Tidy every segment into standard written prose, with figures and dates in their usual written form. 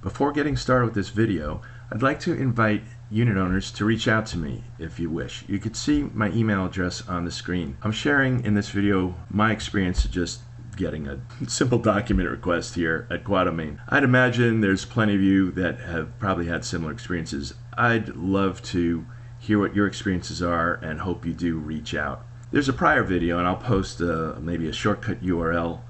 Before getting started with this video, I'd like to invite unit owners to reach out to me if you wish. You could see my email address on the screen. I'm sharing in this video my experience of just getting a simple document request here at Quadomain. I'd imagine there's plenty of you that have probably had similar experiences. I'd love to hear what your experiences are and hope you do reach out. There's a prior video, and I'll post maybe a shortcut URL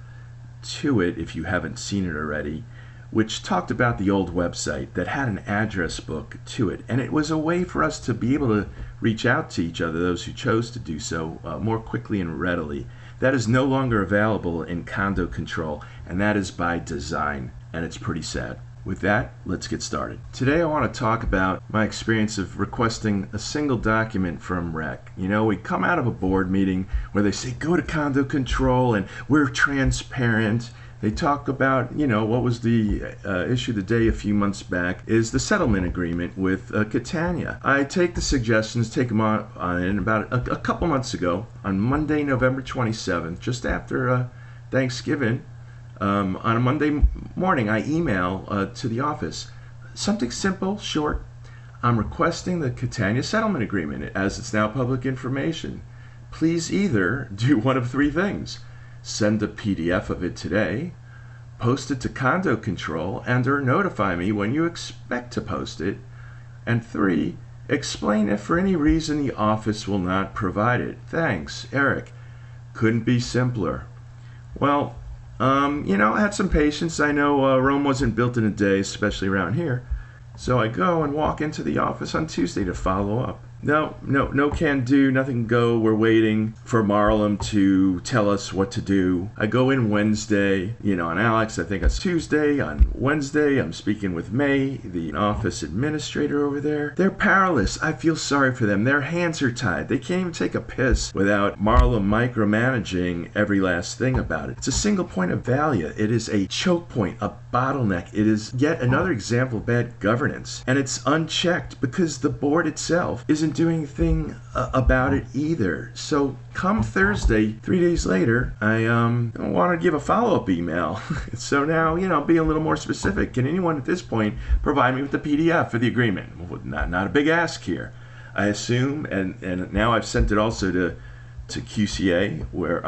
to it if you haven't seen it already, which talked about the old website that had an address book to it, and it was a way for us to be able to reach out to each other, those who chose to do so, more quickly and readily. That is no longer available in Condo Control, and that is by design, and it's pretty sad. With that, let's get started. Today I want to talk about my experience of requesting a single document from REC. You know, we come out of a board meeting where they say, go to Condo Control and we're transparent. They talk about, you know, what was the issue of the day a few months back is the settlement agreement with Catania. I take the suggestions, take them on and about a couple months ago, on Monday, November 27th, just after Thanksgiving, on a Monday morning, I email to the office. Something simple, short. I'm requesting the Catania settlement agreement as it's now public information. Please either do one of three things. Send a PDF of it today, post it to Condo Control, and or notify me when you expect to post it. And 3, explain if for any reason the office will not provide it. Thanks, Eric. Couldn't be simpler. Well, you know, I had some patience. I know Rome wasn't built in a day, especially around here. So I go and walk into the office on Tuesday to follow up. No can do, nothing go. We're waiting for Marlum to tell us what to do. I go in Wednesday, you know, on Alex, I think it's Tuesday. On Wednesday, I'm speaking with May, the office administrator over there. They're powerless. I feel sorry for them. Their hands are tied. They can't even take a piss without Marlum micromanaging every last thing about it. It's a single point of value. It is a choke point, a bottleneck. It is yet another example of bad governance. And it's unchecked because the board itself isn't doing anything about it either. So come Thursday, 3 days later, I want to give a follow-up email. So now, you know, be a little more specific. Can anyone at this point provide me with the PDF for the agreement? Well, not a big ask here. I assume, and now I've sent it also to QCA, where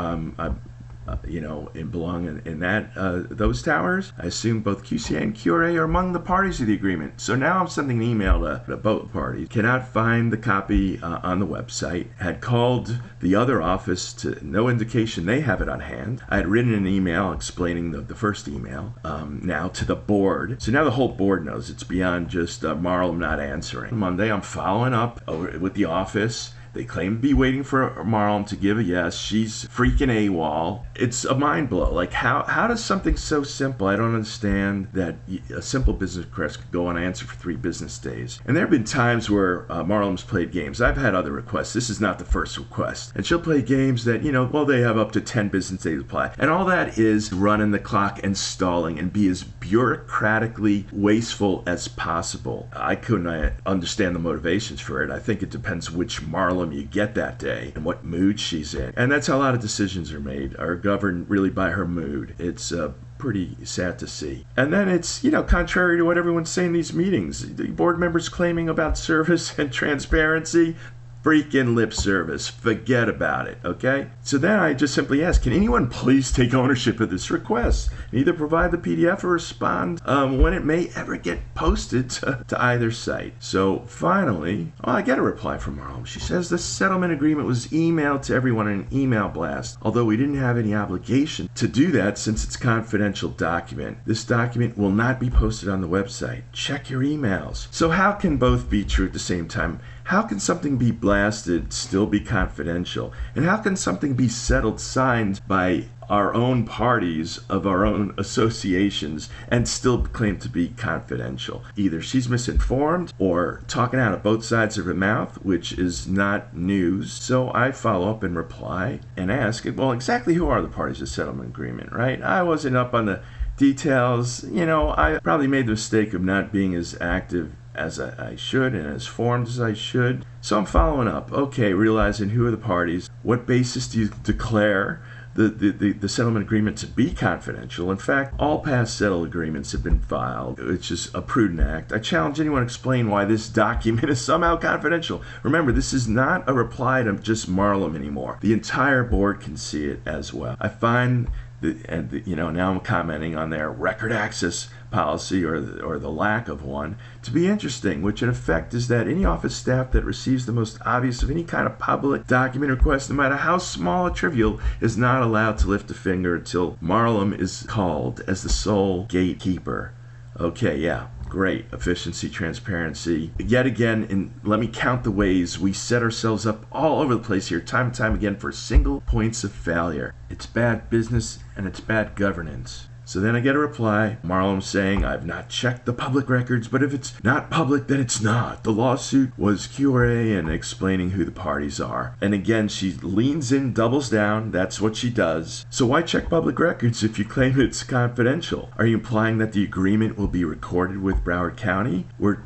you know, it belong in that those towers. I assume both QCA and QRA are among the parties to the agreement. So now I'm sending an email to both parties. Cannot find the copy on the website. Had called the other office to no indication they have it on hand. I had written an email explaining the first email now to the board. So now the whole board knows. It's beyond just Marlum not answering. Monday I'm following up with the office. They claim to be waiting for Marlum to give a yes. She's freaking AWOL. It's a mind blow. Like, how does something so simple, I don't understand, that a simple business request could go unanswered for 3 business days. And there have been times where Marlum's played games. I've had other requests. This is not the first request. And she'll play games that, you know, well, they have up to 10 business days to apply. And all that is running the clock and stalling and be as bureaucratically wasteful as possible. I couldn't understand the motivations for it. I think it depends which Marlum you get that day and what mood she's in. And that's how a lot of decisions are made, are governed really by her mood. It's pretty sad to see. And then it's, you know, contrary to what everyone's saying in these meetings, the board members claiming about service and transparency, freaking lip service. Forget about it, okay? So then I just simply ask, can anyone please take ownership of this request? Either provide the PDF or respond when it may ever get posted to either site. So finally, I get a reply from Marlum. She says the settlement agreement was emailed to everyone in an email blast, although we didn't have any obligation to do that since it's a confidential document. This document will not be posted on the website. Check your emails. So how can both be true at the same time? How can something be blasted, still be confidential? And how can something be settled, signed by our own parties of our own associations and still claim to be confidential? Either she's misinformed or talking out of both sides of her mouth, which is not news. So I follow up and reply and ask, well, exactly who are the parties to the settlement agreement, right? I wasn't up on the details. You know, I probably made the mistake of not being as active as I should and as formed as I should. So I'm following up. Okay, realizing who are the parties, what basis do you declare the settlement agreement to be confidential. In fact, all past settle agreements have been filed. It's just a prudent act. I challenge anyone to explain why this document is somehow confidential. Remember, this is not a reply to just Marlum anymore. The entire board can see it as well. I find now I'm commenting on their record access policy or the lack of one to be interesting, which in effect is that any office staff that receives the most obvious of any kind of public document request, no matter how small or trivial, is not allowed to lift a finger until Marlum is called as the sole gatekeeper. Okay, yeah. Great. Efficiency, transparency. Yet again, and let me count the ways we set ourselves up all over the place here, time and time again, for single points of failure. It's bad business and it's bad governance. So then I get a reply, Marlum saying, I've not checked the public records, but if it's not public, then it's not. The lawsuit was QRA, and explaining who the parties are. And again, she leans in, doubles down. That's what she does. So why check public records if you claim it's confidential? Are you implying that the agreement will be recorded with Broward County? We're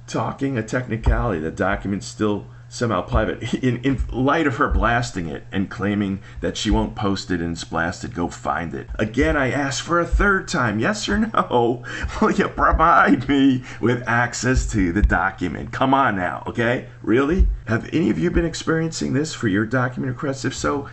talking a technicality. The document's still somehow private. In light of her blasting it and claiming that she won't post it and it's blasted, go find it. Again, I ask for a third time, yes or no, will you provide me with access to the document? Come on now, okay? Really? Have any of you been experiencing this for your document requests? If so,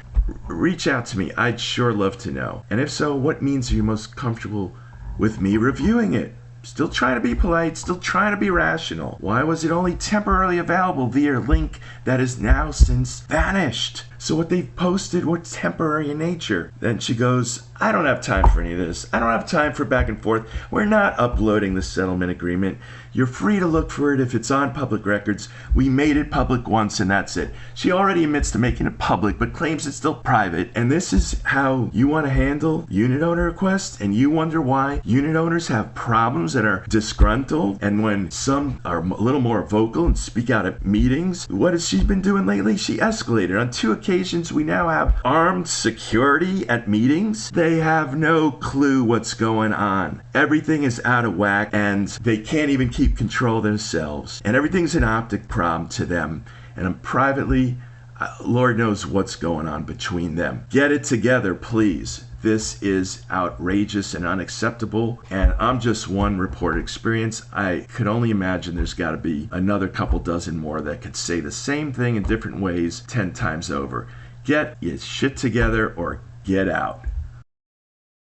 reach out to me. I'd sure love to know. And if so, what means are you most comfortable with me reviewing it? Still trying to be polite, still trying to be rational. Why was it only temporarily available via a link that is now since vanished? So what they've posted was temporary in nature. Then she goes, I don't have time for any of this. I don't have time for back and forth. We're not uploading the settlement agreement. You're free to look for it if it's on public records. We made it public once and that's it. She already admits to making it public but claims it's still private. And this is how you want to handle unit owner requests? And you wonder why unit owners have problems that are disgruntled? And when some are a little more vocal and speak out at meetings, what has she been doing lately? She escalated. On 2 occasions, we now have armed security at meetings. They have no clue what's going on. Everything is out of whack and they can't even keep control themselves. And everything's an optic problem to them. And I'm privately, Lord knows what's going on between them. Get it together, please. This is outrageous and unacceptable, and I'm just one reported experience. I could only imagine there's got to be another couple dozen more that could say the same thing in different ways 10 times over. Get your shit together or get out.